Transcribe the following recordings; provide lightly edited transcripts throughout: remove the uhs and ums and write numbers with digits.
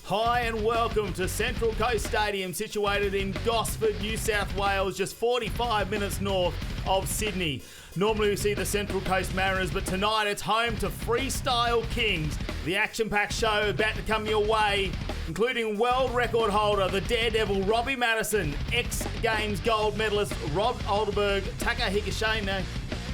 Hi and welcome to Central Coast Stadium, situated in Gosford, New South Wales, just 45 minutes north of Sydney. Normally we see the Central Coast Mariners, but tonight it's home to Freestyle Kings. The action-packed show about to come your way, including world record holder, the daredevil Robbie Maddison, X-Games gold medalist Rob Alderberg, Taka Higashino,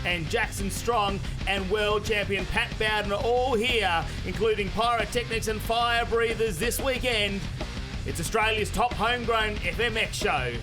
and Jackson Strong, and world champion Pat Bouton are all here, including pyrotechnics and fire breathers this weekend. It's Australia's top homegrown FMX show.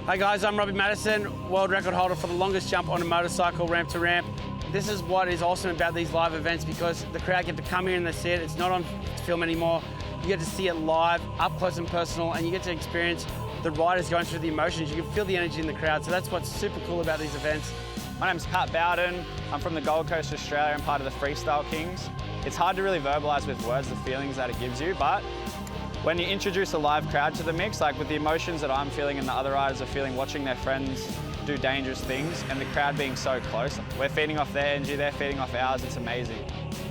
Hi guys, I'm Robbie Maddison, world record holder for the longest jump on a motorcycle ramp to ramp. This is what is awesome about these live events, because the crowd get to come here and they see it. It's not on film anymore. You get to see it live, up close and personal, and you get to experience the riders going through the emotions. You can feel the energy in the crowd, so that's what's super cool about these events. My name's Pat Bouton. I'm from the Gold Coast, Australia, and part of the Freestyle Kings. It's hard to really verbalise with words the feelings that it gives you, but when you introduce a live crowd to the mix, like with the emotions that I'm feeling and the other riders are feeling watching their friends do dangerous things, and the crowd being so close, we're feeding off their energy, they're feeding off ours, it's amazing.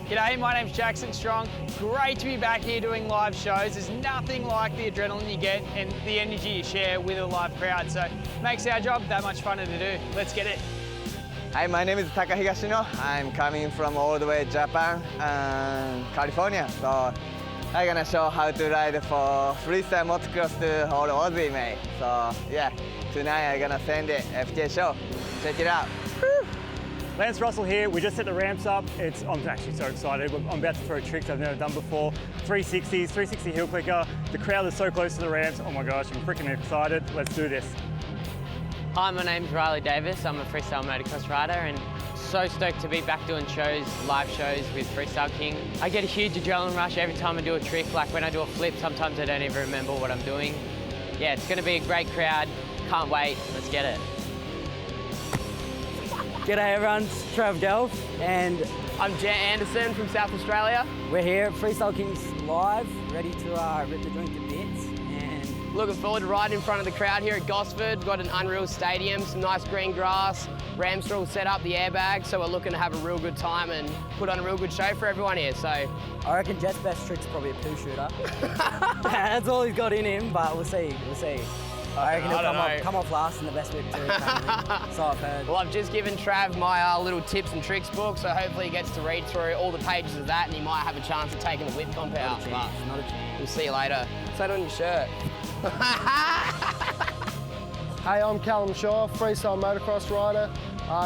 G'day, my name's Jackson Strong. Great to be back here doing live shows. There's nothing like the adrenaline you get and the energy you share with a live crowd, so it makes our job that much funner to do. Let's get it. Hi, my name is Taka Higashino. I'm coming from all the way Japan and California. So I'm gonna show how to ride for freestyle motocross to all Aussie, mate. So yeah, tonight I'm gonna send it FJ show. Check it out. Woo! Lance Russell here. We just set the ramps up. I'm actually so excited. I'm about to throw tricks I've never done before. 360s, 360 heel clicker. The crowd is so close to the ramps. Oh my gosh, I'm freaking excited. Let's do this. Hi, my name's Riley Davis. I'm a freestyle motocross rider and so stoked to be back doing shows, live shows with Freestyle King. I get a huge adrenaline rush every time I do a trick. Like when I do a flip, sometimes I don't even remember what I'm doing. Yeah, it's gonna be a great crowd. Can't wait. Let's get it. G'day everyone, it's Trav Delph, and I'm Jet Anderson from South Australia. we're here at Freestyle Kings live, ready to rip the joint to bits. And Looking forward to riding in front of the crowd here at Gosford. Got an unreal stadium, some nice green grass, ramps are all set up, the airbags, so we're looking to have a real good time and put on a real good show for everyone here. So I reckon Jet's best trick's probably a poo shooter. That's all he's got in him, but we'll see. I reckon he'll come off last in the best whip too. So I've heard. Well, I've just given Trav my little tips and tricks book, so hopefully he gets to read through all the pages of that and he might have a chance of taking the whip comp out. Not a chance. We'll see you later. What's that on your shirt? Hey, I'm Callum Shaw, freestyle motocross rider.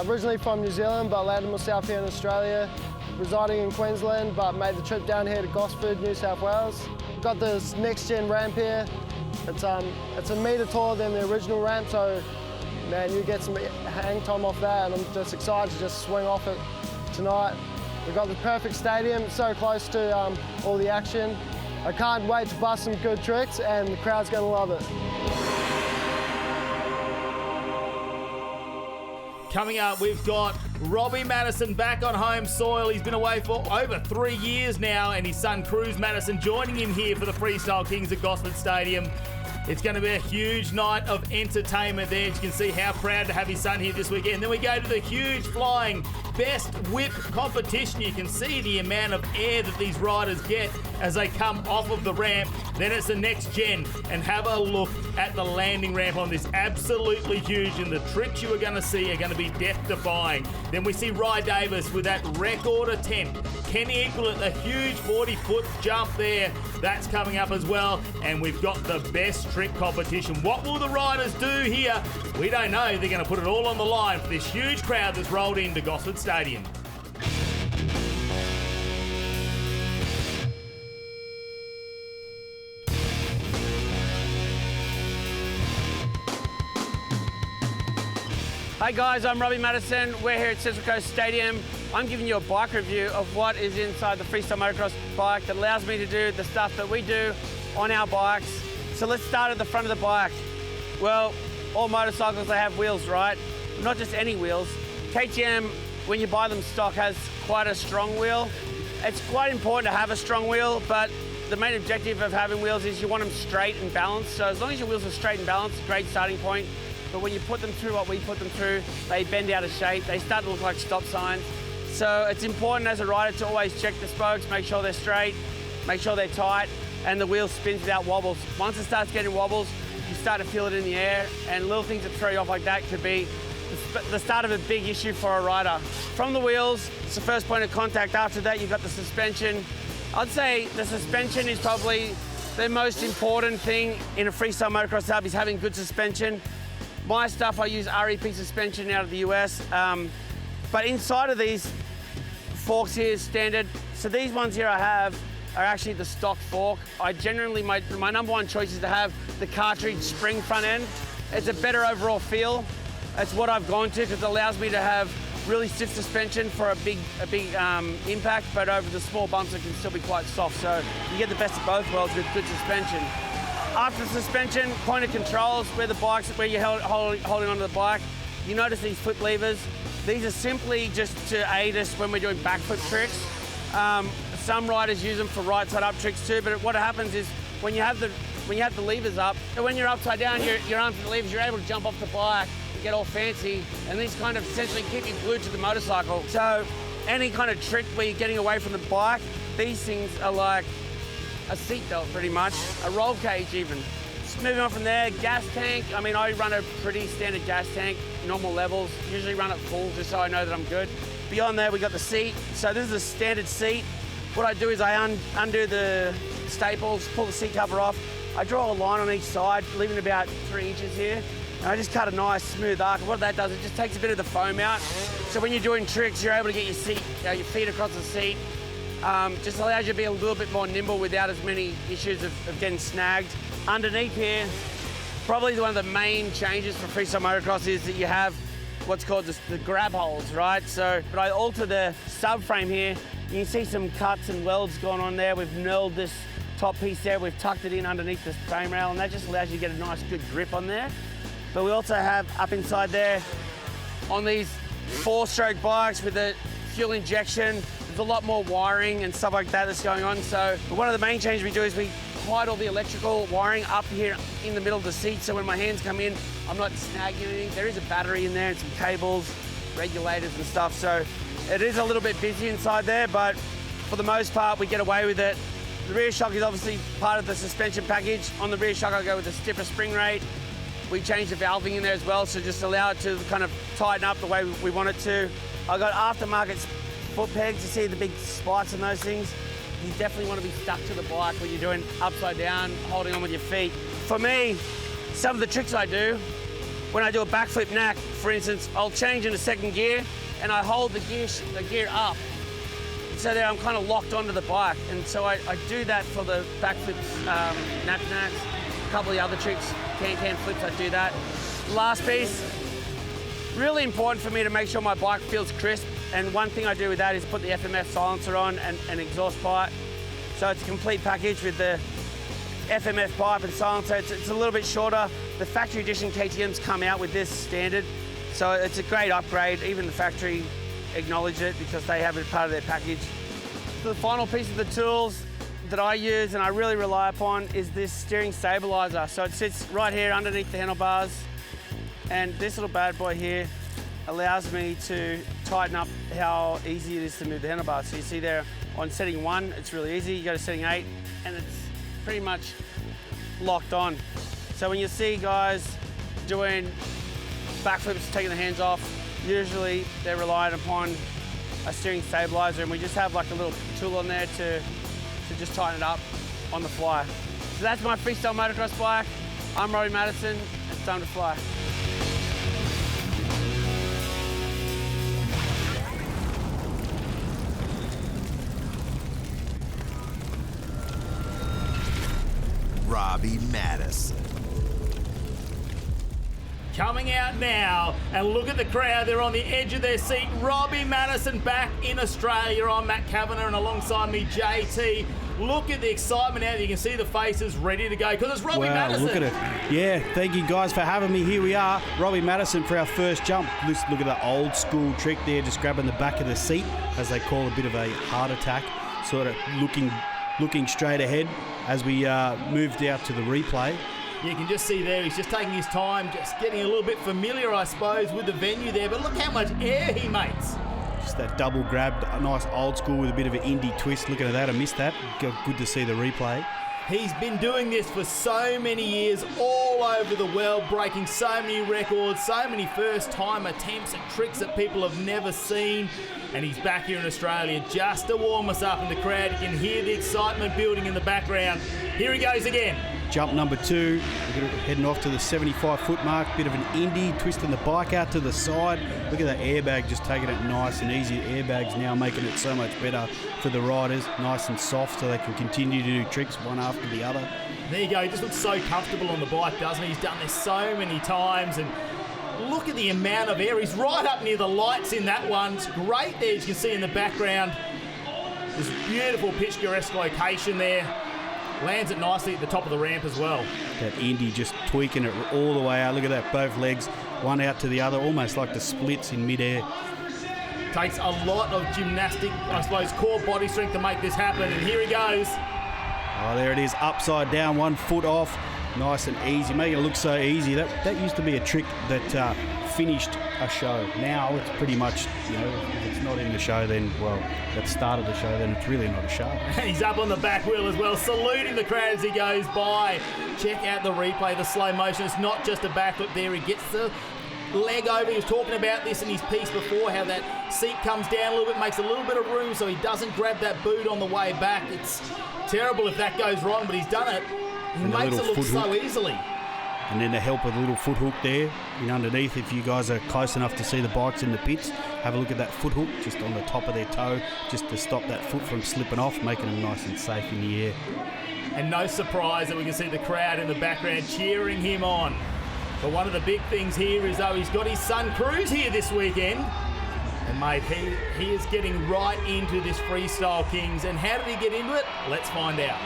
Originally from New Zealand, but landed myself here in Australia. Residing in Queensland, but made the trip down here to Gosford, New South Wales. Got this next-gen ramp here. It's a metre taller than the original ramp, so man, you get some hang time off that, and I'm just excited to just swing off it tonight. We've got the perfect stadium, so close to all the action. I can't wait to bust some good tricks, and the crowd's gonna love it. Coming up, we've got Robbie Maddison back on home soil. He's been away for over 3 years now, and his son Cruz Maddison joining him here for the Freestyle Kings at Gosford Stadium. It's going to be a huge night of entertainment there. You can see how proud to have his son here this weekend. Then we go to the huge flying best whip competition. You can see the amount of air that these riders get as they come off of the ramp. Then it's the next gen, and have a look at the landing ramp on this. Absolutely huge, and the tricks you are going to see are going to be death-defying. Then we see Rye Davis with that record attempt. Can he equal it? The huge 40-foot jump there. That's coming up as well. And we've got the best trick competition. What will the riders do here? We don't know. They're going to put it all on the line for this huge crowd that's rolled into Gosford Stadium. Hi guys, I'm Robbie Maddison. We're here at Central Coast Stadium. I'm giving you a bike review of what is inside the freestyle motocross bike that allows me to do the stuff that we do on our bikes. So let's start at the front of the bike. Well, all motorcycles, they have wheels, right? Not just any wheels. KTM, when you buy them stock, has quite a strong wheel. It's quite important to have a strong wheel, but the main objective of having wheels is you want them straight and balanced. So as long as your wheels are straight and balanced, great starting point. but when you put them through what we put them through, they bend out of shape. They start to look like stop signs. So it's important as a rider to always check the spokes, make sure they're straight, make sure they're tight, and the wheel spins without wobbles. Once it starts getting wobbles, you start to feel it in the air, and little things that throw you off like that could be the start of a big issue for a rider. From the wheels, it's the first point of contact. After that, you've got the suspension. I'd say the suspension is probably the most important thing in a freestyle motocross hub, is having good suspension. My stuff, I use REP suspension out of the US, but inside of these forks here is standard. So these ones here I have are actually the stock fork. I generally, my number one choice is to have the cartridge spring front end. It's a better overall feel. That's what I've gone to because it allows me to have really stiff suspension for a big impact, but over the small bumps it can still be quite soft. So you get the best of both worlds with good suspension. After suspension, point of controls, where you're holding onto the bike, you notice these flip levers. These are simply just to aid us when we're doing backflip tricks. Some riders use them for right side up tricks too, but what happens is when you have the levers up, when you're upside down, your arms and the levers, you're able to jump off the bike, get all fancy, and these kind of essentially keep you glued to the motorcycle. So any kind of trick where you're getting away from the bike, these things are like a seatbelt pretty much, a roll cage even. Just moving on from there, gas tank. I mean, I run a pretty standard gas tank, normal levels, usually run it full just so I know that I'm good. Beyond there, we got the seat. So this is a standard seat. What I do is I undo the staples, pull the seat cover off. I draw a line on each side, leaving about 3 inches here. And I just cut a nice smooth arc. What that does, it just takes a bit of the foam out. So when you're doing tricks, you're able to get your feet across the seat. Just allows you to be a little bit more nimble without as many issues of getting snagged. Underneath here, probably one of the main changes for freestyle motocross is that you have what's called the grab holes, right? So, but I alter the subframe here. You can see some cuts and welds going on there. We've knurled this top piece there. We've tucked it in underneath the frame rail, and that just allows you to get a nice good grip on there. But we also have up inside there on these 4-stroke bikes with the fuel injection, there's a lot more wiring and stuff like that that's going on. So one of the main changes we do is we hide all the electrical wiring up here in the middle of the seat. So when my hands come in, I'm not snagging anything. There is a battery in there and some cables, regulators and stuff. So it is a little bit busy inside there, but for the most part, we get away with it. The rear shock is obviously part of the suspension package. On the rear shock, I go with a stiffer spring rate. We change the valving in there as well, so just allow it to kind of tighten up the way we want it to. I got aftermarket foot pegs to see the big spikes and those things. You definitely want to be stuck to the bike when you're doing upside down, holding on with your feet. For me, some of the tricks I do, when I do a backflip knack, for instance, I'll change into second gear and I hold the gear up. So there I'm kind of locked onto the bike. And so I do that for the backflip knacks. A couple of the other tricks, can flips, I do that. Last piece, really important for me to make sure my bike feels crisp. And one thing I do with that is put the FMF silencer on and an exhaust pipe. So it's a complete package with the FMF pipe and silencer. It's a little bit shorter. The factory edition KTMs come out with this standard. So it's a great upgrade. Even the factory acknowledge it because they have it part of their package. So the final piece of the tools that I use and I really rely upon is this steering stabilizer. So it sits right here underneath the handlebars. And this little bad boy here allows me to tighten up how easy it is to move the handlebars. So you see there on setting 1, it's really easy. You go to setting 8 and it's pretty much locked on. So when you see guys doing backflips, taking the hands off, usually they're relying upon a steering stabilizer, and we just have like a little tool on there to just tighten it up on the fly. So that's my freestyle motocross bike. I'm Robbie Maddison. It's time to fly. Robbie Maddison. Coming out now, and look at the crowd. They're on the edge of their seat. Robbie Maddison back in Australia. I'm Matt Kavanagh, and alongside me, JT. Look at the excitement out there. You can see the faces ready to go because it's Robbie Maddison. Look at it. Yeah, thank you guys for having me. Here we are, Robbie Maddison for our first jump. Just look at the old school trick there, just grabbing the back of the seat, as they call a bit of a heart attack, sort of looking straight ahead as we moved out to the replay. You can just see there, he's just taking his time, just getting a little bit familiar, I suppose, with the venue there. But look how much air he makes. Just that double grab, a nice old school with a bit of an indie twist. Looking at that, I missed that. Good to see the replay. He's been doing this for so many years, all over the world, breaking so many records, so many first-time attempts at tricks that people have never seen. And he's back here in Australia just to warm us up in the crowd. You can hear the excitement building in the background. Here he goes again. Jump number 2, we're heading off to the 75-foot mark. Bit of an indie, twisting the bike out to the side. Look at that airbag, just taking it nice and easy. Airbags now making it so much better for the riders, nice and soft, so they can continue to do tricks one after the other. There you go, he just looks so comfortable on the bike, doesn't he? He's done this so many times, and look at the amount of air. He's right up near the lights in that one. It's great there, as you can see in the background. This beautiful picturesque location there. Lands it nicely at the top of the ramp as well. That Indy just tweaking it all the way out. Look at that, both legs, one out to the other, almost like the splits in midair. Takes a lot of gymnastic, I suppose, core body strength to make this happen. And here he goes. Oh, there it is, upside down, 1 foot off. Nice and easy, making it look so easy. That used to be a trick that finished a show. Now it's pretty much, if it's not in the show, then, well, that started the show, then it's really not a show. And he's up on the back wheel as well, saluting the crowd as he goes by. Check out the replay, the slow motion. It's not just a backflip there. He gets the leg over. He was talking about this in his piece before, how that seat comes down a little bit, makes a little bit of room so he doesn't grab that boot on the way back. It's terrible if that goes wrong, but he's done it. He makes it look so easily. And then the help of the little foot hook there underneath. If you guys are close enough to see the bikes in the pits, have a look at that foot hook just on the top of their toe, just to stop that foot from slipping off, making them nice and safe in the air. And no surprise that we can see the crowd in the background cheering him on. But one of the big things here is, though, he's got his son Cruz here this weekend. And mate, he is getting right into this Freestyle Kings. And how did he get into it? Let's find out.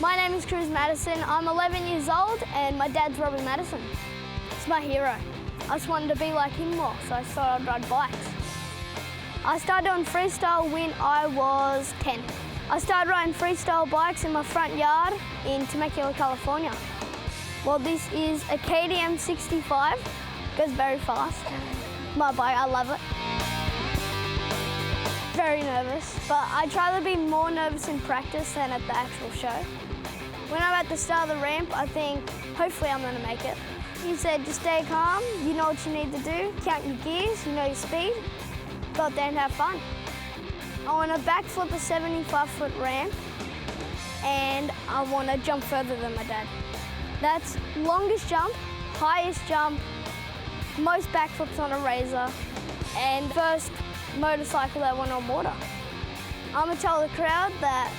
My name is Robbie Maddison. I'm 11 years old and my dad's Robbie Maddison. He's my hero. I just wanted to be like him more, so I thought I'd ride bikes. I started doing freestyle when I was 10. I started riding freestyle bikes in my front yard in Temecula, California. Well, this is a KTM 65. Goes very fast. My bike, I love it. Very nervous, but I try to be more nervous in practice than at the actual show. When I'm at the start of the ramp, I think, hopefully I'm gonna make it. He said, just stay calm, you know what you need to do, count your gears, you know your speed, go out there and have fun. I wanna backflip a 75-foot ramp, and I wanna jump further than my dad. That's longest jump, highest jump, most backflips on a razor, and first motorcycle that went on water. I'm gonna tell the crowd that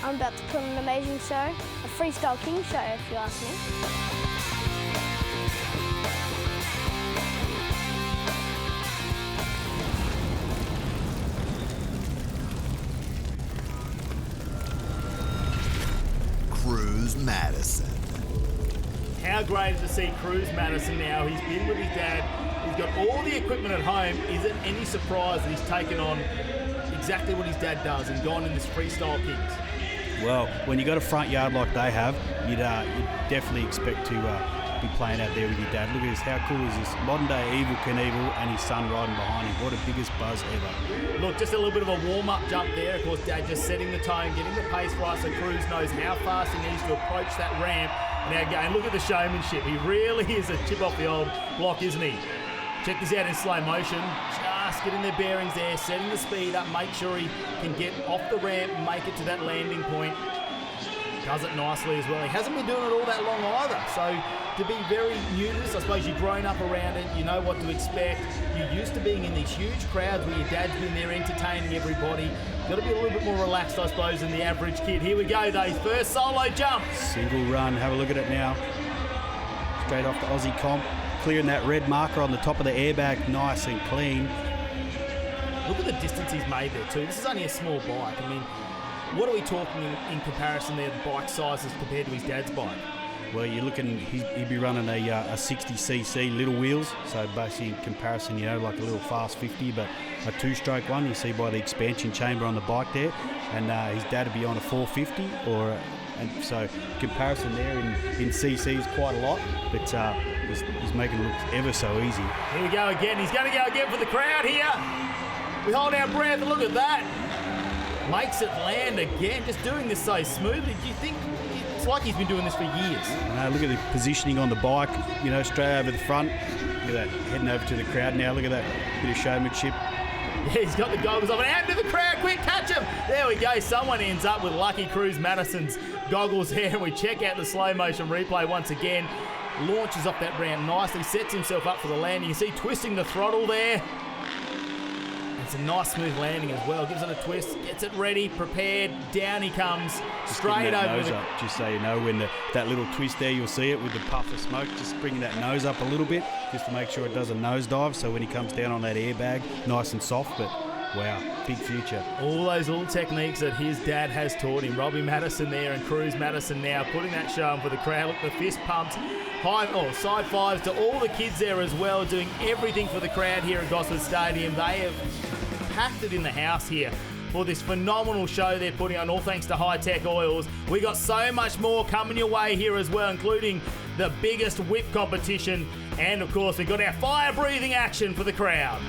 I'm about to put on an amazing show, a Freestyle Kings show if you ask me. Cruz Maddison. How great to see Cruz Maddison now. He's been with his dad. He's got all the equipment at home. Is it any surprise that he's taken on exactly what his dad does and gone in this Freestyle Kings? Well, when you got a front yard like they have, you'd definitely expect to be playing out there with your dad. Look at this, how cool is this? Modern day Evel Knievel and his son riding behind him. What a biggest buzz ever. Look, just a little bit of a warm-up jump there. Of course, Dad just setting the tone, getting the pace right so Cruz knows how fast he needs to approach that ramp. Now again, look at the showmanship. He really is a chip off the old block, isn't he? Check this out in slow motion. Just getting their bearings there, setting the speed up, make sure he can get off the ramp and make it to that landing point. Does it nicely as well. He hasn't been doing it all that long either. So to be very new to this, I suppose you've grown up around it, you know what to expect. You're used to being in these huge crowds where your dad's been there entertaining everybody. Got to be a little bit more relaxed, I suppose, than the average kid. Here we go, though. His first solo jump. Single run. Have a look at it now. Straight off the Aussie comp. Clearing that red marker on the top of the airbag. Nice and clean. Look at the distance he's made there, too. This is only a small bike. I mean, what are we talking in comparison there, the bike sizes compared to his dad's bike? Well, you're looking, he'd be running a 60cc little wheels, so basically in comparison, you know, like a little fast 50, but a two-stroke one. You see by the expansion chamber on the bike there, and his dad would be on a 450, and so comparison there in cc is quite a lot, but he's making it look ever so easy. Here we go again. He's going to go again for the crowd here. We hold our breath and look at that. Makes it land again, just doing this so smoothly. Do you think it's like he's been doing this for years? Look at the positioning on the bike, you know, straight over the front. Look at that, heading over to the crowd now. Look at that bit of showmanship. Yeah, he's got the goggles on. And out to the crowd, quick, catch him. There we go. Someone ends up with Lucky Cruz Madison's goggles here, and we check out the slow motion replay once again. Launches off that ramp nicely, sets himself up for the landing. You see twisting the throttle there. It's a nice smooth landing as well. Gives it a twist, gets it ready, prepared. Down he comes, straight over. Nose up, just so you know, when that little twist there, you'll see it with the puff of smoke. Just bringing that nose up a little bit, just to make sure it does a nosedive. So when he comes down on that airbag, nice and soft. But wow, big future. All those little techniques that his dad has taught him. Robbie Maddison there and Cruz Madison now putting that show on for the crowd. Look, the fist pumps. Side fives to all the kids there as well, doing everything for the crowd here at Gosford Stadium. They have packed it in the house here for this phenomenal show they're putting on, all thanks to High Tech Oils. We got so much more coming your way here as well, including the biggest whip competition, and of course we've got our fire-breathing action for the crowd.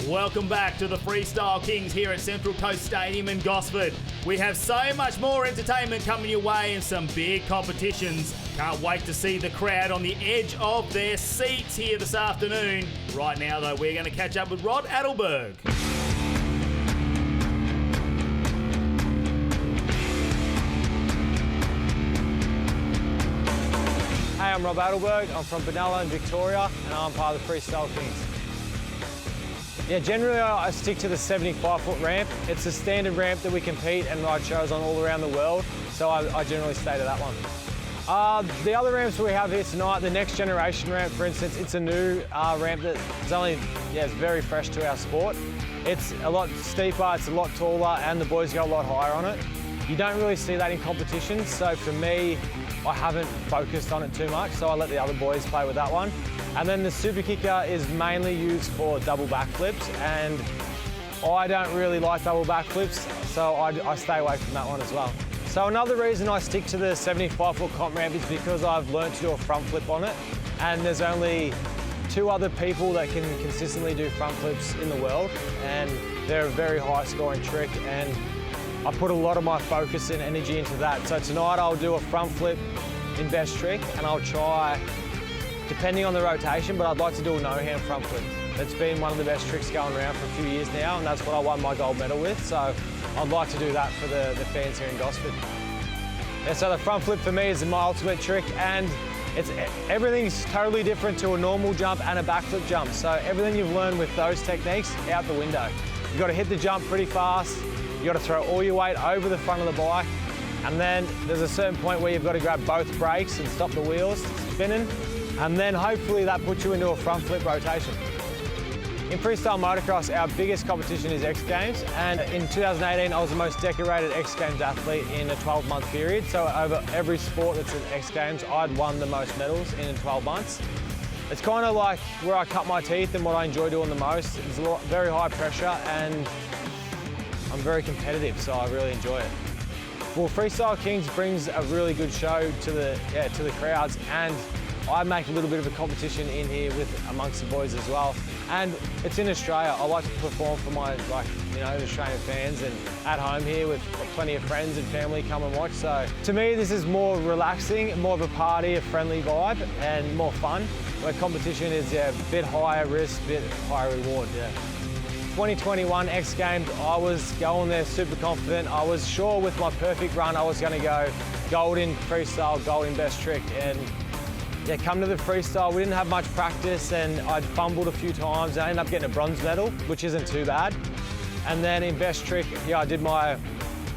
Welcome back to the Freestyle Kings here at Central Coast Stadium in Gosford. We have so much more entertainment coming your way and some big competitions. Can't wait to see the crowd on the edge of their seats here this afternoon. Right now, though, we're going to catch up with Rod Adelberg. Hey, I'm Rob Adelberg. I'm from Benalla in Victoria, and I'm part of the Freestyle Kings. Yeah, generally I stick to the 75-foot ramp. It's a standard ramp that we compete and ride shows on all around the world, so I generally stay to that one. The other ramps we have here tonight, the next generation ramp, for instance, it's a new ramp that it's very fresh to our sport. It's a lot steeper, it's a lot taller, and the boys go a lot higher on it. You don't really see that in competitions, so for me, I haven't focused on it too much, so I let the other boys play with that one. And then the super kicker is mainly used for double backflips, and I don't really like double backflips, so I stay away from that one as well. So another reason I stick to the 75-foot comp ramp is because I've learned to do a front flip on it, and there's only 2 other people that can consistently do front flips in the world, and they're a very high scoring trick, and I put a lot of my focus and energy into that. So tonight I'll do a front flip in best trick, and I'll try, depending on the rotation, but I'd like to do a no-hand front flip. It's been one of the best tricks going around for a few years now, and that's what I won my gold medal with, so I'd like to do that for the fans here in Gosford. Yeah, so the front flip for me is my ultimate trick, and everything's totally different to a normal jump and a backflip jump, so everything you've learned with those techniques, out the window. You've got to hit the jump pretty fast, you've got to throw all your weight over the front of the bike, and then there's a certain point where you've got to grab both brakes and stop the wheels spinning, and then hopefully that puts you into a front flip rotation. In freestyle motocross, our biggest competition is X Games, and in 2018 I was the most decorated X Games athlete in a 12-month period, so over every sport that's at X Games I'd won the most medals in 12 months. It's kind of like where I cut my teeth and what I enjoy doing the most. It's very high pressure, and I'm very competitive, so I really enjoy it. Well, Freestyle Kings brings a really good show to the crowds, and I make a little bit of a competition in here amongst the boys as well. And it's in Australia. I like to perform for my Australian fans, and at home here with plenty of friends and family come and watch. So to me, this is more relaxing, more of a party, a friendly vibe, and more fun. Where competition is a bit higher risk, bit higher reward. 2021 X Games, I was going there super confident. I was sure with my perfect run I was going to go gold in freestyle, gold in best trick, and yeah, come to the freestyle. We didn't have much practice and I'd fumbled a few times. I ended up getting a bronze medal, which isn't too bad. And then in best trick, yeah, I did my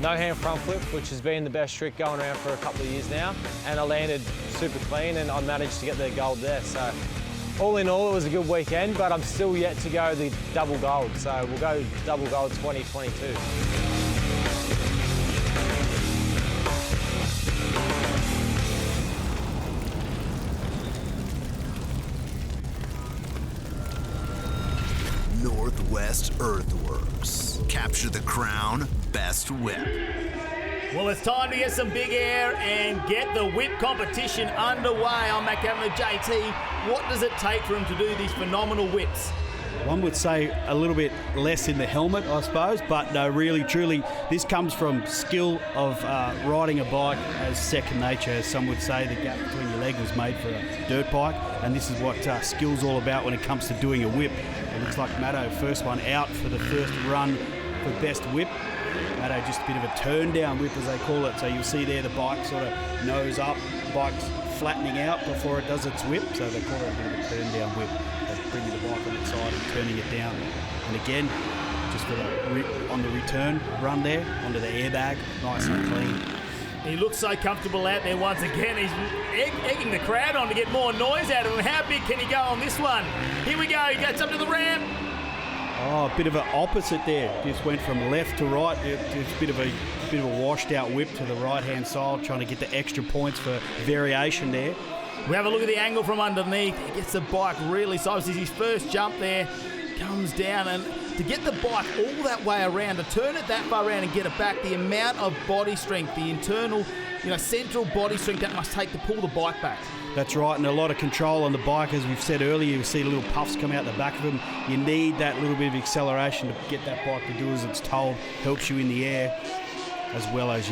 no-hand front flip, which has been the best trick going around for a couple of years now. And I landed super clean and I managed to get the gold there. So all in all, it was a good weekend, but I'm still yet to go the double gold. So we'll go double gold 2022. Northwest Earthworks. Capture the crown, best whip. Well, it's time to get some big air and get the whip competition underway. I'm Matt Kavanagh, JT. What does it take for him to do these phenomenal whips? One would say a little bit less in the helmet, I suppose, but no, really, truly, this comes from skill of riding a bike as second nature. As some would say, the gap between your leg was made for a dirt bike, and this is what skill's all about when it comes to doing a whip. It looks like Matto, first one out for the first run for best whip. Matto, just a bit of a turn down whip, as they call it. So you'll see there the bike sort of nose up, bike's flattening out before it does its whip, so they call it a bit of a turn down whip. They're bringing the bike on its side and turning it down. And again, just for on the return run there, onto the airbag, nice and clean. He looks so comfortable out there once again. He's egging the crowd on to get more noise out of him. How big can he go on this one? Here we go, he gets up to the ramp. Oh, a bit of an opposite there. Just went from left to right. It's a bit of a washed out whip to the right-hand side, trying to get the extra points for variation there. We have a look at the angle from underneath. He gets the bike really so. This is his first jump there. Comes down, and to get the bike all that way around, to turn it that far around and get it back, the amount of body strength, the internal, central body strength that must take to pull the bike back. That's right, and a lot of control on the bike, as we've said earlier. You see little puffs come out the back of them. You need that little bit of acceleration to get that bike to do as it's told. Helps you in the air, as well as,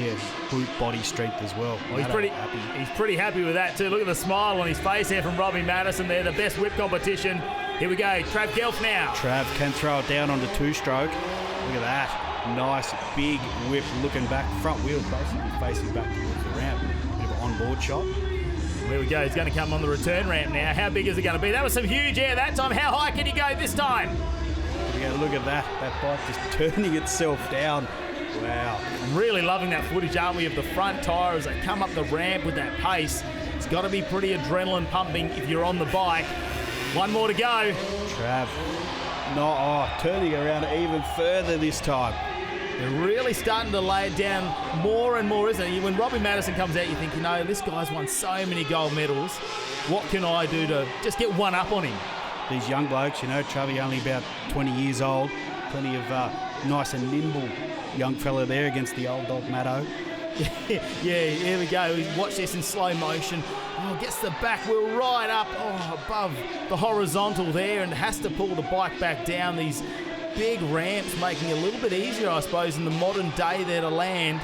brute body strength as well. Well, he's pretty happy with that too. Look at the smile on his face here from Robbie Maddison there, the best whip competition. Here we go, Trav Gelf now. Trav can throw it down onto two-stroke. Look at that. Nice, big whip looking back. Front wheel basically facing back towards the ramp. Bit of an onboard shot. There we go, he's going to come on the return ramp now. How big is it going to be? That was some huge air that time. How high can he go this time? Here we go, look at that. That bike just turning itself down. Wow. I'm really loving that footage, aren't we, of the front tyre as they come up the ramp with that pace. It's got to be pretty adrenaline pumping if you're on the bike. One more to go. Trav, turning around even further this time. They're really starting to lay it down more and more, isn't it? When Robbie Maddison comes out, you think, this guy's won so many gold medals. What can I do to just get one up on him? These young blokes, Travi only about 20 years old. Plenty of nice and nimble young fella there against the old dog Matto. Yeah, here we go. Watch this in slow motion. Gets the back wheel right up above the horizontal there and has to pull the bike back down. These big ramps making it a little bit easier, I suppose, in the modern day there to land.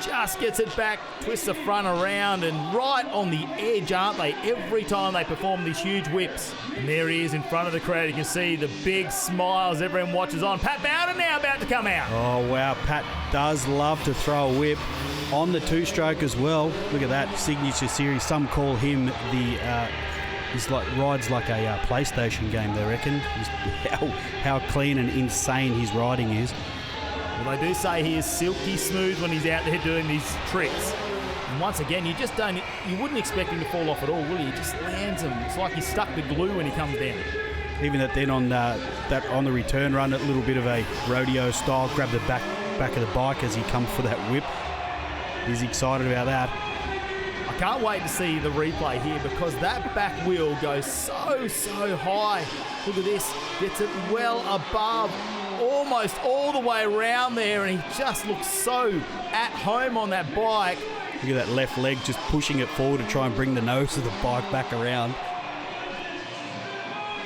Just gets it back, twists the front around, and right on the edge, aren't they, every time they perform these huge whips. And there he is in front of the crowd. You can see the big smiles everyone watches on. Pat Bouton now about to come out. Oh, wow. Pat does love to throw a whip on the two-stroke as well. Look at that signature series. Some call him he's rides like a PlayStation game, they reckon. Just how clean and insane his riding is. Well, they do say he is silky smooth when he's out there doing these tricks. And once again, you wouldn't expect him to fall off at all, will you? He just lands him. It's like he's stuck to glue when he comes down. Even that then on the return run, a little bit of a rodeo style, grab the back of the bike as he comes for that whip. He's excited about that. I can't wait to see the replay here because that back wheel goes so high. Look at this, gets it well above, almost all the way around there, and he just looks so at home on that bike. Look at that left leg just pushing it forward to try and bring the nose of the bike back around.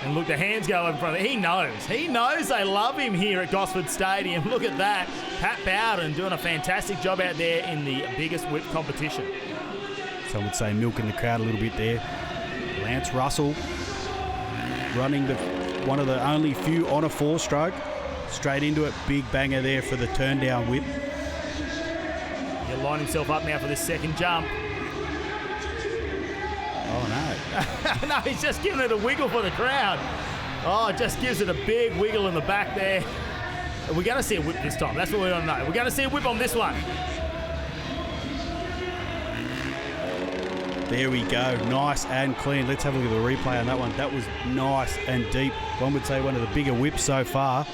And look, the hands go in front of him. He knows they love him here at Gosford Stadium. Look at that. Pat Bouton doing a fantastic job out there in the biggest whip competition. Some would say milking the crowd a little bit there. Lance Russell running one of the only few on a four-stroke. Straight into it, big banger there for the turn-down whip. He'll line himself up now for this second jump. Oh, no. No, he's just giving it a wiggle for the crowd. Oh, it just gives it a big wiggle in the back there. We're going to see a whip this time. That's what we want to know. We're going to see a whip on this one. There we go. Nice and clean. Let's have a look at the replay on that one. That was nice and deep. One would say one of the bigger whips so far.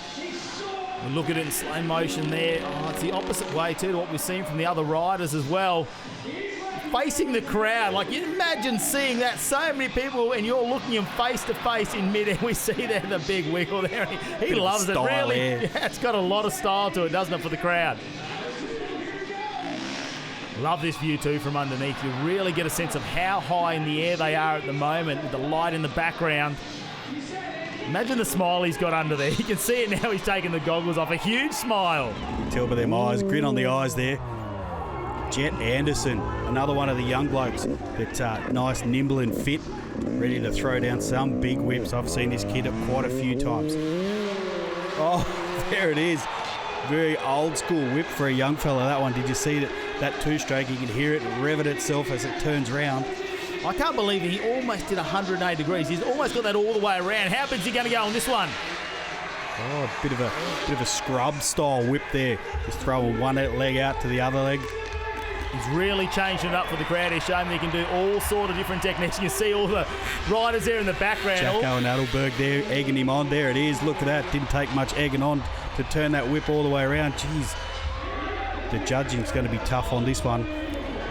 We look at it in slow motion there. Oh, it's the opposite way too to what we've seen from the other riders as well. Facing the crowd, like you imagine seeing that, so many people, and you're looking him face to face in mid-air. We see there the big wiggle there. He loves it, really. Yeah, it's got a lot of style to it, doesn't it, for the crowd? Love this view too from underneath. You really get a sense of how high in the air they are at the moment with the light in the background. Imagine the smile he's got under there. You can see it now. He's taking the goggles off. A huge smile. You can tell by them eyes, grin on the eyes there. Jet Anderson, another one of the young blokes that's nice, nimble and fit, ready to throw down some big whips. I've seen this kid up quite a few times. Oh, there it is. Very old school whip for a young fella, that one. Did you see that two-stroke? You can hear it rev it itself as it turns round. I can't believe he almost did 180 degrees. He's almost got that all the way around. How big's he going to go on this one? Oh, a bit of a scrub style whip there. Just throwing one leg out to the other leg. He's really changing it up for the crowd. He's showing he can do all sort of different techniques. You can see all the riders there in the background. Jacko and Adelberg there, egging him on. There it is. Look at that. Didn't take much egging on to turn that whip all the way around. Jeez. The judging's going to be tough on this one.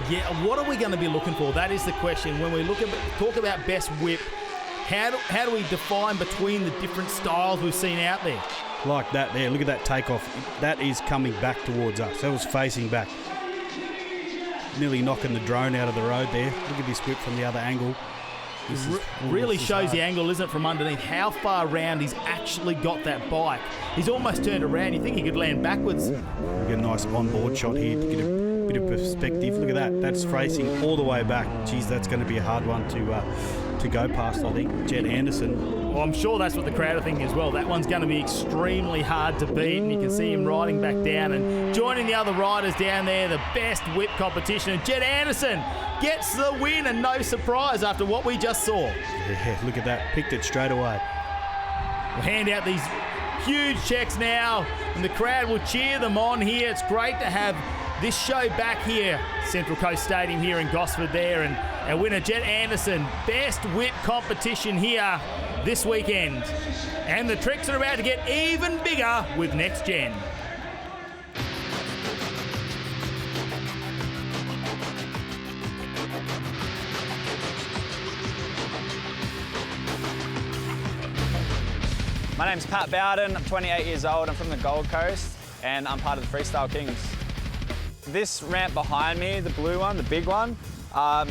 Yeah, what are we going to be looking for? That is the question. When we talk about best whip, how do we define between the different styles we've seen out there? Like that there. Look at that takeoff. That is coming back towards us. That was facing back. Nearly knocking the drone out of the road there. Look at this whip from the other angle. Really shows the angle, isn't it, from underneath, how far round he's actually got that bike. He's almost turned around. You think he could land backwards. We get a nice onboard shot here to get a bit of perspective. Look at that. That's facing all the way back. Geez, that's going to be a hard one to go past, I think. Jet Anderson. Well, I'm sure that's what the crowd are thinking as well. That one's going to be extremely hard to beat, and you can see him riding back down and joining the other riders down there, the best whip competition. And Jet Anderson gets the win, and no surprise after what we just saw. Yeah, look at that. Picked it straight away. We'll hand out these huge checks now, and the crowd will cheer them on here. It's great to have this show back here, Central Coast Stadium here in Gosford there, and our winner Jet Anderson, best whip competition here this weekend. And the tricks are about to get even bigger with Next Gen. My name's Pat Bouton, I'm 28 years old, I'm from the Gold Coast, and I'm part of the Freestyle Kings. This ramp behind me, the blue one, the big one,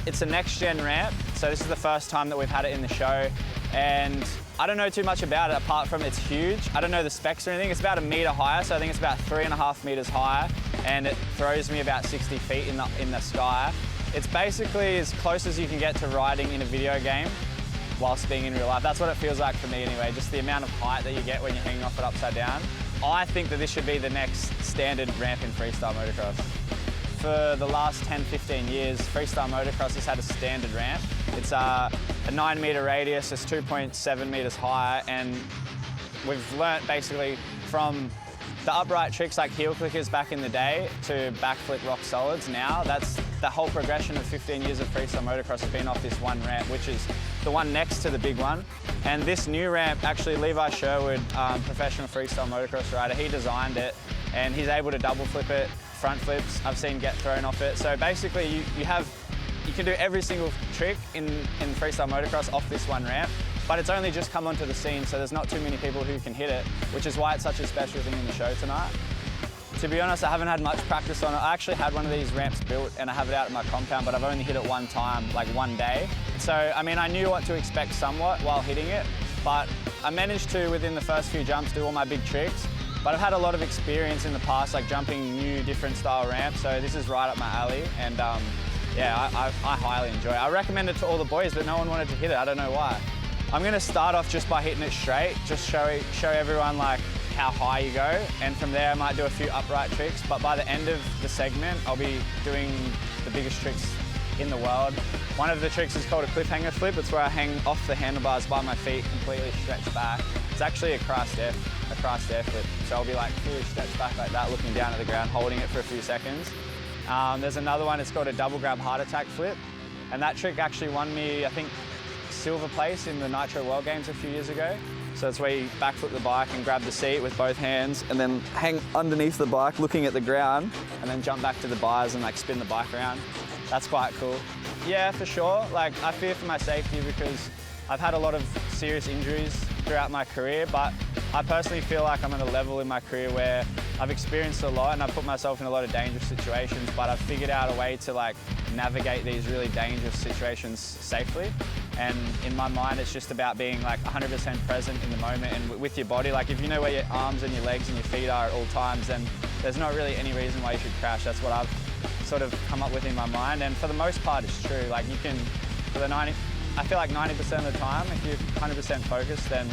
it's a next-gen ramp, so this is the first time that we've had it in the show, and I don't know too much about it apart from it's huge. I don't know the specs or anything. It's about 1 metre higher, so I think it's about 3.5 metres higher, and it throws me about 60 feet in the sky. It's basically as close as you can get to riding in a video game whilst being in real life. That's what it feels like for me anyway, just the amount of height that you get when you're hanging off it upside down. I think that this should be the next standard ramp in freestyle motocross. For the last 10-15 years, freestyle motocross has had a standard ramp. It's a 9 metre radius, it's 2.7 metres high, and we've learnt basically from the upright tricks like heel clickers back in the day to backflip rock solids now. That's the whole progression of 15 years of freestyle motocross has been off this one ramp, which is the one next to the big one. And this new ramp, actually Levi Sherwood, professional freestyle motocross rider, he designed it and he's able to double flip it, front flips, I've seen get thrown off it. So basically you can do every single trick in freestyle motocross off this one ramp, but it's only just come onto the scene, so there's not too many people who can hit it, which is why it's such a special thing in the show tonight. To be honest, I haven't had much practice on it. I actually had one of these ramps built and I have it out at my compound, but I've only hit it one time, like one day. So, I mean, I knew what to expect somewhat while hitting it, but I managed to, within the first few jumps, do all my big tricks. But I've had a lot of experience in the past, like jumping new, different style ramps, so this is right up my alley, and yeah, I highly enjoy it. I recommend it to all the boys, but no one wanted to hit it, I don't know why. I'm gonna start off just by hitting it straight, just show everyone like how high you go, and from there I might do a few upright tricks, but by the end of the segment, I'll be doing the biggest tricks in the world. One of the tricks is called a cliffhanger flip. It's where I hang off the handlebars by my feet, completely stretched back. It's actually a crossed air flip. So I'll be like fully stretched back like that, looking down at the ground, holding it for a few seconds. There's another one, it's called a double grab heart attack flip. And that trick actually won me, I think, silver place in the Nitro World Games a few years ago. So it's where you backflip the bike and grab the seat with both hands and then hang underneath the bike looking at the ground and then jump back to the bars and like spin the bike around. That's quite cool. Yeah, for sure. Like, I fear for my safety because I've had a lot of serious injuries throughout my career, but I personally feel like I'm at a level in my career where I've experienced a lot and I've put myself in a lot of dangerous situations, but I've figured out a way to like navigate these really dangerous situations safely. And in my mind, it's just about being like 100% present in the moment and with your body. Like, if you know where your arms and your legs and your feet are at all times, then there's not really any reason why you should crash. That's what I've sort of come up with in my mind. And for the most part, it's true. Like, you can, I feel like 90% of the time, if you're 100% focused, then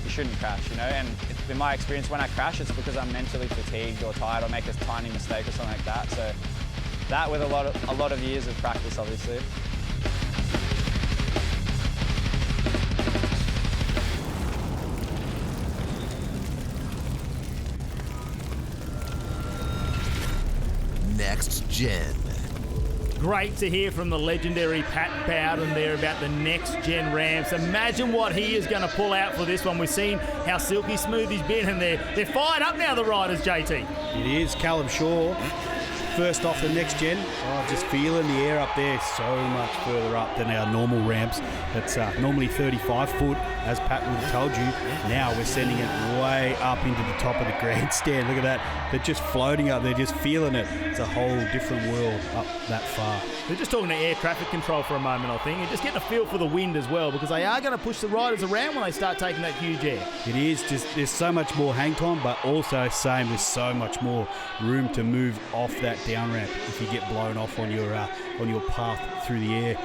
you shouldn't crash, you know? And in my experience, when I crash, it's because I'm mentally fatigued or tired or make a tiny mistake or something like that. So that with a lot of years of practice, obviously. Next Gen. Great to hear from the legendary Pat Bouton there about the next gen ramps. Imagine what he is going to pull out for this one. We've seen how silky smooth he's been, and they're fired up now, the riders, JT. It is. Callum Shaw, first off the next gen. Oh, just feeling the air up there so much further up than our normal ramps. It's normally 35 foot, as Pat would have told you. Now we're sending it way up into the top of the grandstand. Look at that. They're just floating up there, just feeling it. It's a whole different world up that far. They're just talking to air traffic control for a moment, I think, and just getting a feel for the wind as well, because they are going to push the riders around when they start taking that huge air. It is. Just there's so much more hang time, but also same, there's so much more room to move off that down ramp if you get blown off on your path through the air.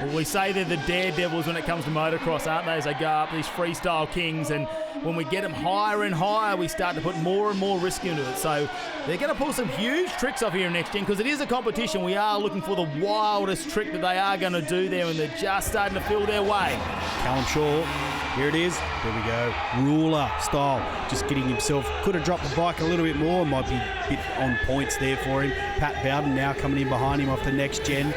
Well, we say they're the daredevils when it comes to motocross, aren't they, as they go up, these Freestyle Kings, and when we get them higher and higher, we start to put more and more risk into it. So they're going to pull some huge tricks off here in Next Gen, because it is a competition. We are looking for the wildest trick that they are going to do there, and they're just starting to feel their way. Callum Shaw, here it is. There we go. Ruler style. Just getting himself, could have dropped the bike a little bit more, might be a bit on points there for him. Pat Bouton now coming in behind him off the Next Gen.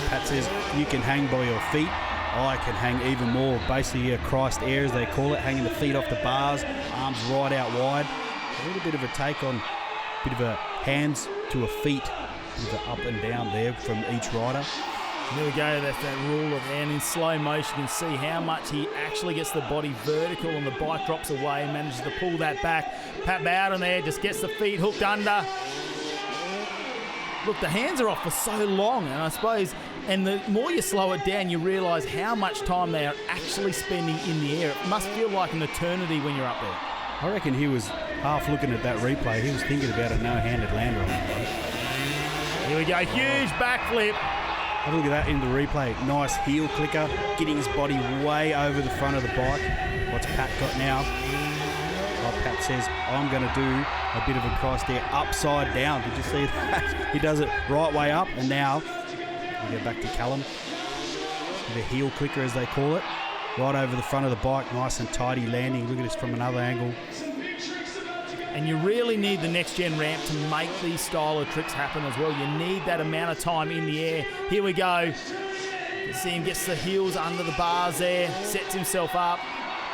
Pat says, you can hang by your feet. I can hang even more. Basically a Christ air, as they call it, hanging the feet off the bars, arms right out wide. A little bit of a take on, a bit of a hands to a feet, a bit of a up and down there from each rider. There we go, that's that rule of, and in slow motion you can see how much he actually gets the body vertical and the bike drops away and manages to pull that back. Pat Bouton there just gets the feet hooked under. Look, the hands are off for so long, and I suppose, and the more you slow it down, you realise how much time they are actually spending in the air. It must feel like an eternity when you're up there. I reckon he was half looking at that replay. He was thinking about a no-handed lander on it. Here we go, huge backflip. Have a look at that in the replay. Nice heel clicker, getting his body way over the front of the bike. What's Pat got now? Well, Pat says, I'm going to do a bit of a cross there, upside down. Did you see that? He does it right way up, and now we go back to Callum. The heel clicker, as they call it, right over the front of the bike, nice and tidy landing. Look at this from another angle. And you really need the Next Gen ramp to make these style of tricks happen as well. You need that amount of time in the air. Here we go. You see him gets the heels under the bars there, sets himself up.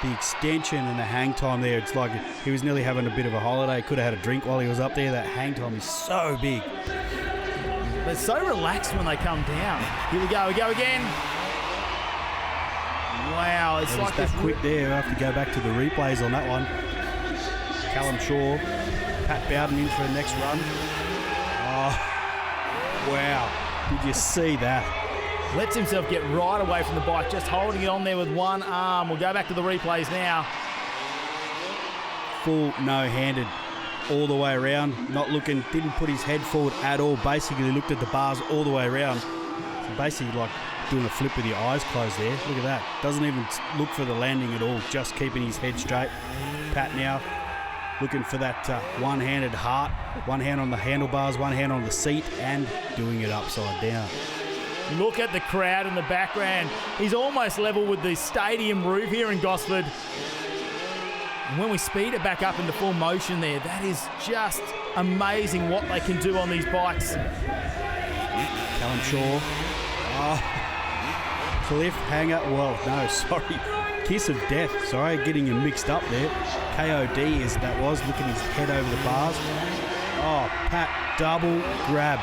The extension and the hang time there, it's like he was nearly having a bit of a holiday. Could have had a drink while he was up there. That hang time is so big. They're so relaxed when they come down. Here we go again. Wow, it's like that quick there. I have to go back to the replays on that one. Callum Shaw, Pat Bouton in for the next run. Oh, wow. Did you see that? Lets himself get right away from the bike, just holding it on there with one arm. We'll go back to the replays now. Full no-handed all the way around, not looking, didn't put his head forward at all. Basically looked at the bars all the way around. So basically like doing a flip with your eyes closed there. Look at that. Doesn't even look for the landing at all, just keeping his head straight. Pat now looking for that one-handed heart, one hand on the handlebars, one hand on the seat, and doing it upside down. Look at the crowd in the background. He's almost level with the stadium roof here in Gosford. And when we speed it back up into full motion there, that is just amazing what they can do on these bikes. Callum Shaw. Cliffhanger. Well, no, sorry. Kiss of death. Sorry, getting him mixed up there. KOD as that was. Look at his head over the bars. Oh, Pat, double grab.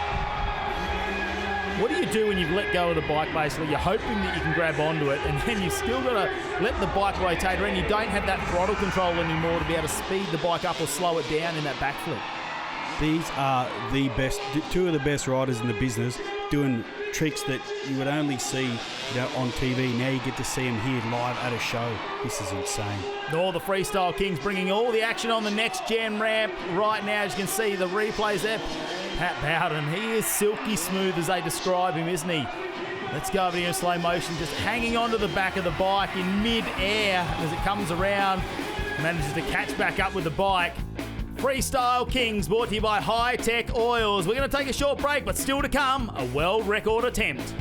What do you do when you've let go of the bike, basically? You're hoping that you can grab onto it, and then you've still got to let the bike rotate around. You don't have that throttle control anymore to be able to speed the bike up or slow it down in that backflip. These are the best, two of the best riders in the business doing tricks that you would only see, on TV. Now you get to see them here live at a show. This is insane. All the Freestyle Kings bringing all the action on the next gen ramp right now. As you can see the replays there. Pat Bouton, he is silky smooth as they describe him, isn't he? Let's go over here in slow motion, just hanging onto the back of the bike in mid-air as it comes around. Manages to catch back up with the bike. Freestyle Kings brought to you by High Tech Oils. We're going to take a short break, but still to come, a world record attempt.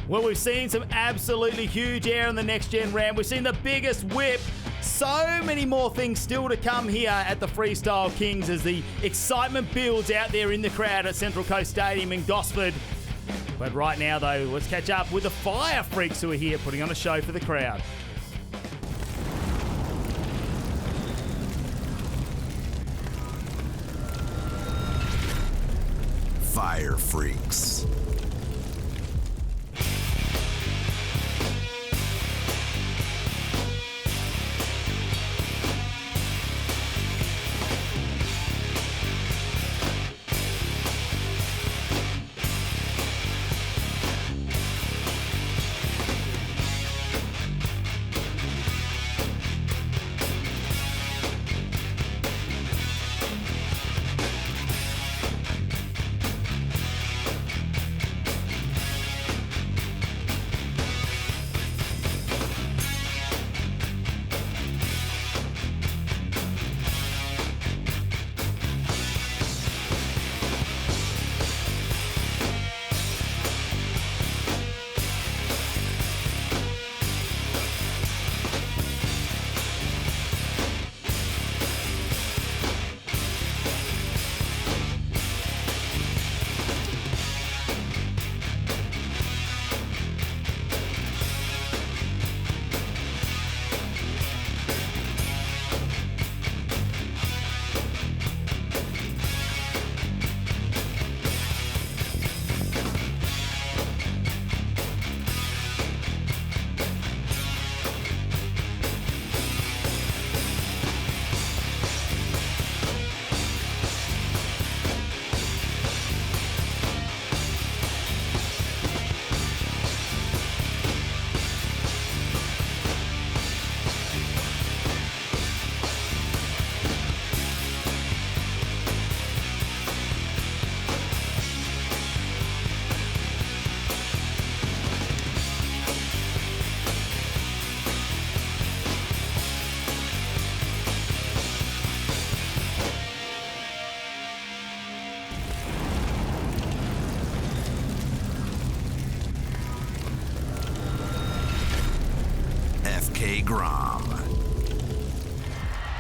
Well, we've seen some absolutely huge air in the next-gen ramp. We've seen the biggest whip. So many more things still to come here at the Freestyle Kings as the excitement builds out there in the crowd at Central Coast Stadium in Gosford. But right now, though, let's catch up with the Fire Freaks who are here putting on a show for the crowd. Fire Freaks.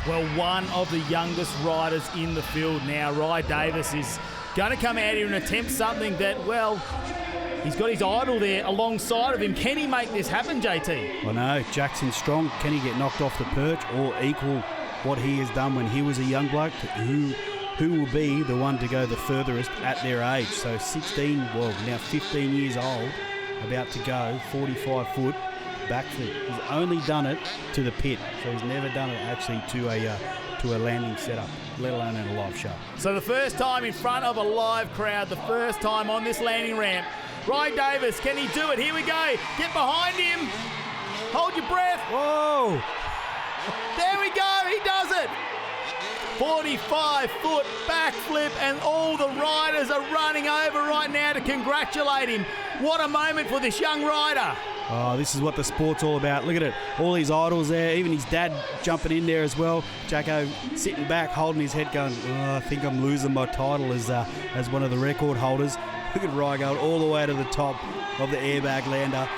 Well, one of the youngest riders in the field now, Rye Davis, is going to come out here and attempt something that, well, he's got his idol there alongside of him. Can he make this happen, JT? I know, Jackson Strong. Can he get knocked off the perch or equal what he has done when he was a young bloke? Who will be the one to go the furthest at their age? So 16, well, now 15 years old, about to go 45 foot backflip. He's only done it to the pit, so he's never done it actually to to a landing setup, let alone in a live show. So the first time in front of a live crowd, the first time on this landing ramp. Ryan Davis, can he do it? Here we go. Get behind him. Hold your breath. Whoa! There we go. He does it. 45-foot backflip, and all the riders are running over right now to congratulate him. What a moment for this young rider. Oh, this is what the sport's all about. Look at it. All these idols there, even his dad jumping in there as well. Jacko sitting back, holding his head going, I think I'm losing my title as one of the record holders. Look at Ryan going all the way to the top of the airbag lander.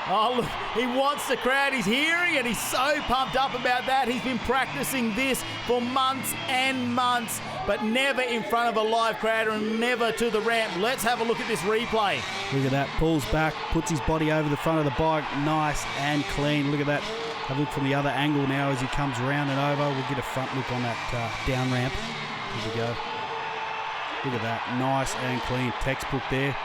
Oh, look, he wants the crowd. He's hearing it. He's so pumped up about that. He's been practicing this for months and months, but never in front of a live crowd and never to the ramp. Let's have a look at this replay. Look at that. Pulls back, puts his body over the front of the bike. Nice and clean. Look at that. Have a look from the other angle now as he comes round and over. We'll get a front look on that down ramp. Here we go. Look at that. Nice and clean. Textbook there.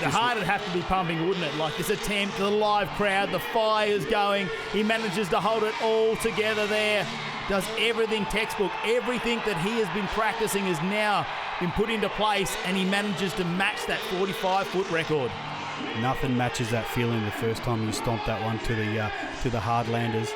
The heart would have to be pumping, wouldn't it? Like this attempt, the live crowd, the fire's going. He manages to hold it all together there. Does everything textbook. Everything that he has been practicing has now been put into place, and he manages to match that 45-foot record. Nothing matches that feeling the first time you stomp that one to the hard landers.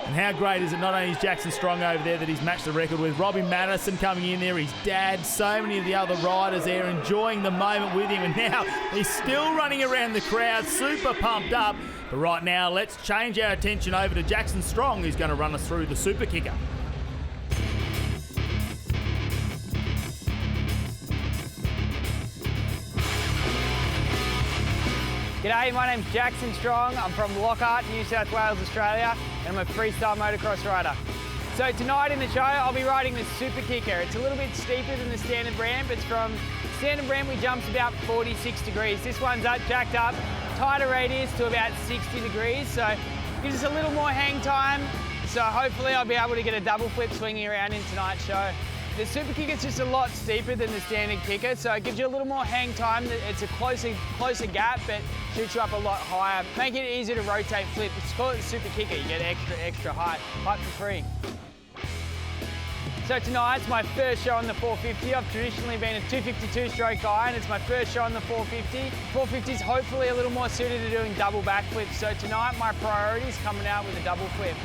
And how great is it, not only is Jackson Strong over there that he's matched the record with, Robbie Maddison coming in there, his dad, so many of the other riders there enjoying the moment with him, and now he's still running around the crowd, super pumped up. But right now, let's change our attention over to Jackson Strong, who's going to run us through the super kicker. G'day, my name's Jackson Strong. I'm from Lockhart, New South Wales, Australia, and I'm a freestyle motocross rider. So tonight in the show, I'll be riding the super kicker. It's a little bit steeper than the standard ramp. It's from standard ramp, we jumps about 46 degrees. This one's jacked up, tighter radius to about 60 degrees. So gives us a little more hang time. So hopefully I'll be able to get a double flip swinging around in tonight's show. The super kicker is just a lot steeper than the standard kicker, so it gives you a little more hang time. It's a closer gap, but shoots you up a lot higher. Make it easier to rotate flip. It's called the super kicker. You get extra height for free. So tonight's my first show on the 450. I've traditionally been a 252 stroke guy, and it's my first show on the 450. 450 is hopefully a little more suited to doing double backflips. So tonight my priority is coming out with a double flip.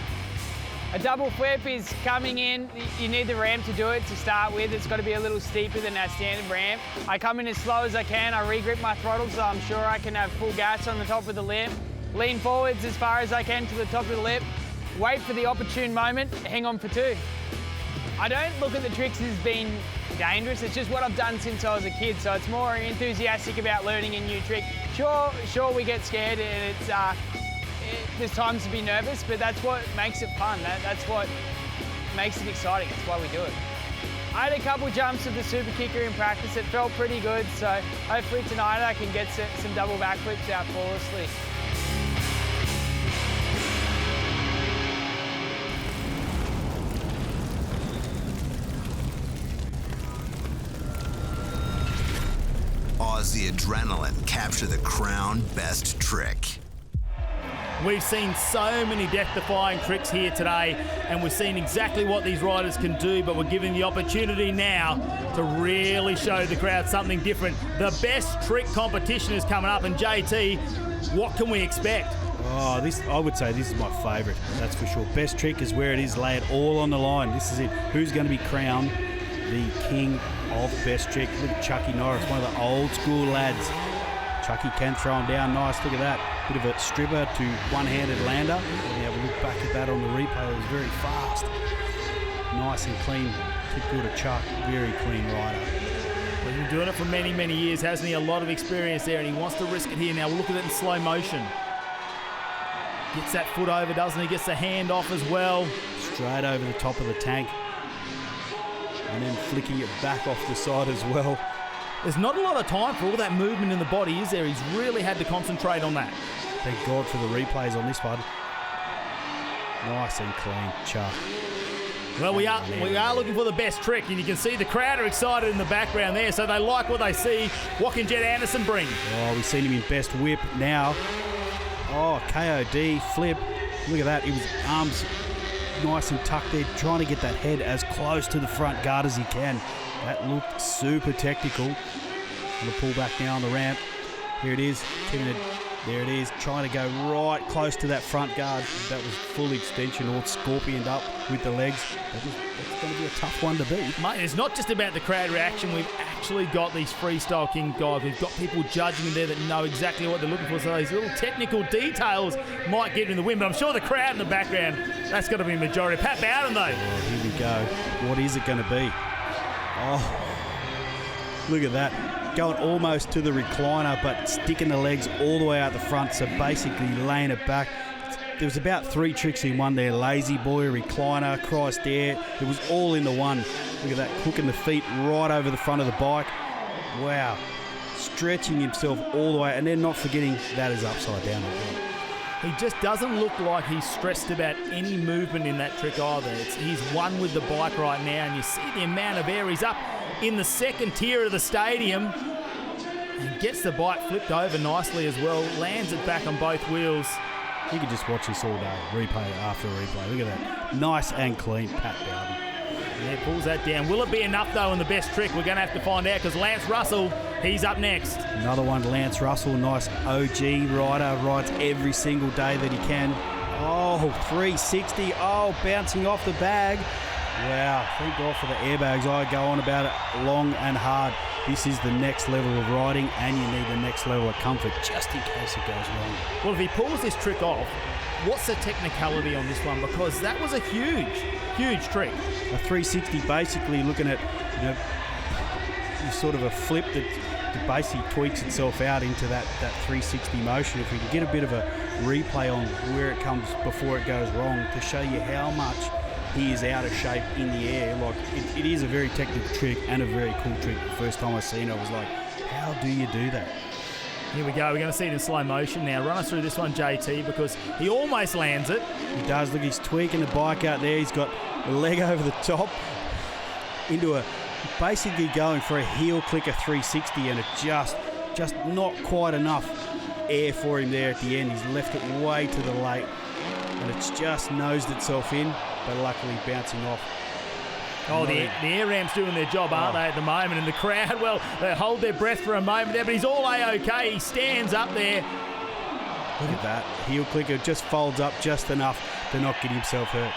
A double flip is coming in, you need the ramp to do it to start with. It's got to be a little steeper than that standard ramp. I come in as slow as I can, I re-grip my throttle so I'm sure I can have full gas on the top of the lip. Lean forwards as far as I can to the top of the lip. Wait for the opportune moment, hang on for two. I don't look at the tricks as being dangerous, it's just what I've done since I was a kid, so it's more enthusiastic about learning a new trick. Sure we get scared and there's times to be nervous, but that's what makes it fun. That's what makes it exciting. That's why we do it. I had a couple jumps of the super kicker in practice. It felt pretty good, so hopefully tonight I can get some double backflips out flawlessly. Aussie Adrenaline capture the crown best trick. We've seen so many death-defying tricks here today, and we've seen exactly what these riders can do, but we're given the opportunity now to really show the crowd something different. The best trick competition is coming up, and JT, what can we expect? Oh, I would say this is my favourite, that's for sure. Best trick is where it is, lay it all on the line. This is it. Who's going to be crowned the king of best trick? Look at Chucky Norris, one of the old school lads. Chucky can throw him down nice, look at that. Bit of a stripper to one-handed lander. Now we'll look back at that on the replay, it was very fast. Nice and clean, typical to Chuck, very clean rider. He's been doing it for many, many years, hasn't he? A lot of experience there, and he wants to risk it here. Now we'll look at it in slow motion. Gets that foot over, doesn't he? Gets the hand off as well. Straight over the top of the tank. And then flicking it back off the side as well. There's not a lot of time for all that movement in the body, is there? He's really had to concentrate on that. Thank God for the replays on this one. Nice and clean, Chuck. Well, we are looking for the best trick, and you can see the crowd are excited in the background there, so they like what they see. What can Jet Anderson bring? Oh, we've seen him in best whip now. Oh, KOD, flip. Look at that. He was arms nice and tucked there, trying to get that head as close to the front guard as he can. That looked super technical. On the pull back now on the ramp. Here it is, keeping it. There it is, trying to go right close to that front guard. That was full extension, all scorpioned up with the legs. That's going to be a tough one to beat. Mate, it's not just about the crowd reaction. We've actually got these Freestyle King guys. We've got people judging them there that know exactly what they're looking for. So these little technical details might get in the win. But I'm sure the crowd in the background, that's got to be a majority. Pat Bouton, though. Oh, here we go. What is it going to be? Oh, look at that. Going almost to the recliner, but sticking the legs all the way out the front, so basically laying it back. There was about 3 tricks in one there. Lazy boy, recliner, Christ air. It was all into one. Look at that, hooking the feet right over the front of the bike. Wow. Stretching himself all the way, and then not forgetting that is upside down. He just doesn't look like he's stressed about any movement in that trick either. He's one with the bike right now, and you see the amount of air. He's up in the second tier of the stadium and gets the bike flipped over nicely as well, lands it back on both wheels. You could just watch this all day, replay after replay. Look at that, nice and clean, Pat Bouton. Yeah, pulls that down. Will it be enough though in the best trick? We're going to have to find out, because Lance Russell, he's up next. Another one, Lance Russell, nice OG rider, rides every single day that he can. Oh, 360, oh, bouncing off the bag. Wow, thank God for the airbags. I go on about it long and hard. This is the next level of riding, and you need the next level of comfort just in case it goes wrong. Well, if he pulls this trick off, what's the technicality on this one? Because that was a huge, huge trick. A 360, basically looking at, you know, sort of a flip that basically tweaks itself out into that 360 motion. If we can get a bit of a replay on where it comes before it goes wrong to show you how much he is out of shape in the air. Like, it is a very technical trick and a very cool trick. The first time I seen it, I was like, how do you do that? Here we go. We're going to see it in slow motion now. Run us through this one, JT, because he almost lands it. He does. Look, he's tweaking the bike out there. He's got a leg over the top into basically going for a heel clicker 360, and it just not quite enough air for him there at the end. He's left it way to the late, and it's just nosed itself in, but luckily bouncing off. Oh, the air ramps doing their job, aren't they, at the moment? And the crowd, well, they hold their breath for a moment there, but he's all A-OK. He stands up there. Look at that. Heel clicker just folds up just enough to not get himself hurt.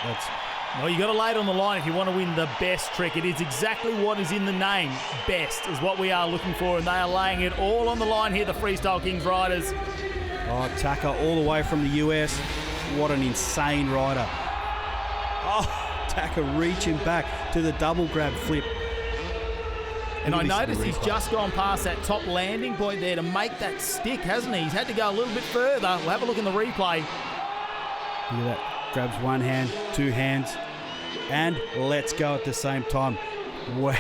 Well, you got to lay it on the line if you want to win the best trick. It is exactly what is in the name. Best is what we are looking for, and they are laying it all on the line here, the Freestyle Kings riders. Oh, Tucker all the way from the US. What an insane rider. Oh, Tucker reaching back to the double grab flip. And I noticed he's just gone past that top landing point there to make that stick, hasn't he? He's had to go a little bit further. We'll have a look in the replay. Look at that. Grabs one hand, two hands, and let's go at the same time. Wow.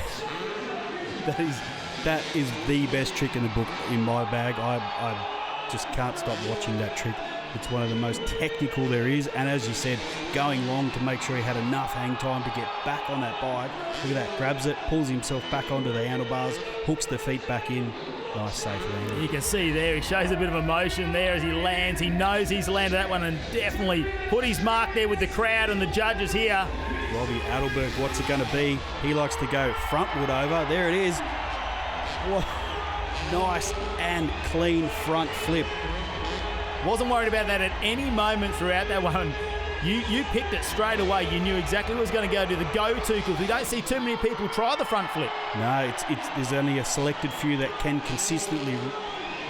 That is the best trick in the book in my bag. I just can't stop watching that trick. It's one of the most technical there is, and as you said, going long to make sure he had enough hang time to get back on that bike. Look at that, grabs it, pulls himself back onto the handlebars, hooks the feet back in. Nice, safe landing. You can see there, he shows a bit of emotion there as he lands. He knows he's landed that one and definitely put his mark there with the crowd and the judges here. Robbie Adelberg, what's it going to be? He likes to go frontward over. There it is. Whoa. Nice and clean front flip. Wasn't worried about that at any moment throughout that one. You picked it straight away. You knew exactly what was going to go to the go-to, because we don't see too many people try the front flip. No, there's only a selected few that can consistently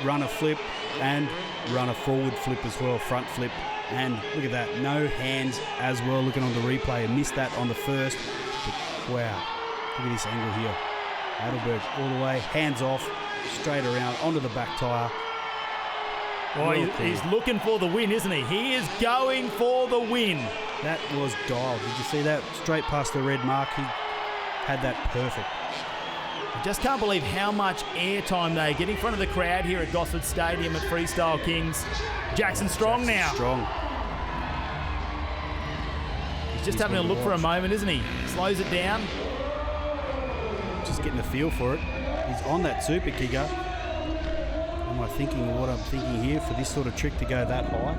run a flip and run a forward flip as well, front flip. And look at that, no hands as well. Looking on the replay, I missed that on the first. But wow, look at this angle here. Adelberg all the way, hands off, straight around onto the back tyre. Oh, he's looking for the win, isn't he? He is going for the win. That was dialed. Did you see that? Straight past the red mark. He had that perfect. I just can't believe how much airtime they get in front of the crowd here at Gosford Stadium at Freestyle Kings. Jackson Strong now. Strong. He's just having a look for a moment, isn't he? Slows it down. Just getting a feel for it. He's on that super kicker. Am I thinking what I'm thinking here for this sort of trick to go that high?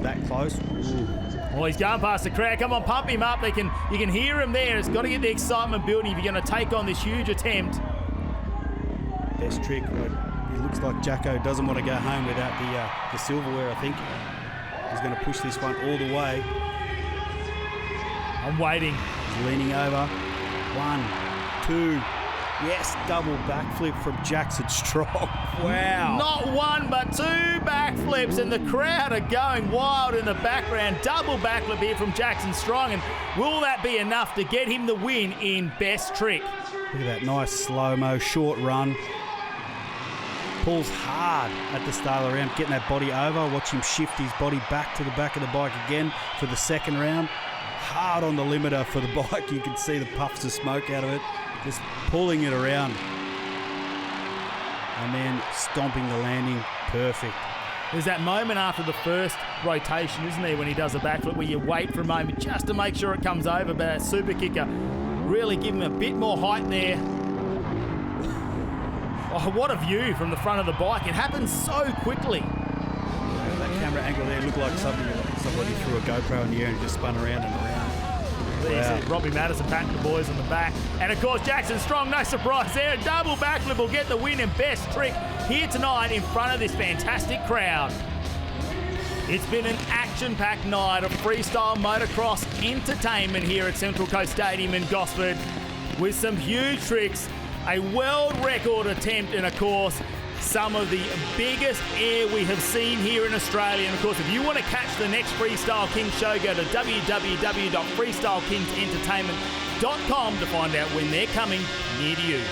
that close. Ooh. Well, he's going past the crowd. Come on, pump him up. You can hear him there. It's got to get the excitement building if you're going to take on this huge attempt. Best trick. It looks like Jacko doesn't want to go home without the silverware, I think. He's going to push this one all the way. I'm waiting. He's leaning over. 1, 2. Yes, double backflip from Jackson Strong. Wow. Not one, but 2 backflips, and the crowd are going wild in the background. Double backflip here from Jackson Strong, and will that be enough to get him the win in best trick? Look at that nice slow-mo, short run. Pulls hard at the start of the round, getting that body over. Watch him shift his body back to the back of the bike again for the second round. Hard on the limiter for the bike. You can see the puffs of smoke out of it. Just pulling it around. And then stomping the landing. Perfect. There's that moment after the first rotation, isn't there, when he does a backflip where you wait for a moment just to make sure it comes over, but that super kicker really giving him a bit more height there. Oh, what a view from the front of the bike. It happens so quickly. That camera angle there looked like somebody threw a GoPro in the air and just spun around and around. There's Robbie Maddison patting the boys on the back. And of course, Jackson Strong, no surprise there. A double backflip will get the win in best trick here tonight in front of this fantastic crowd. It's been an action-packed night of freestyle motocross entertainment here at Central Coast Stadium in Gosford, with some huge tricks, a world record attempt, and of course, some of the biggest air we have seen here in Australia. And of course, if you want to catch the next Freestyle Kings show, go to www.freestylekingsentertainment.com to find out when they're coming near to you.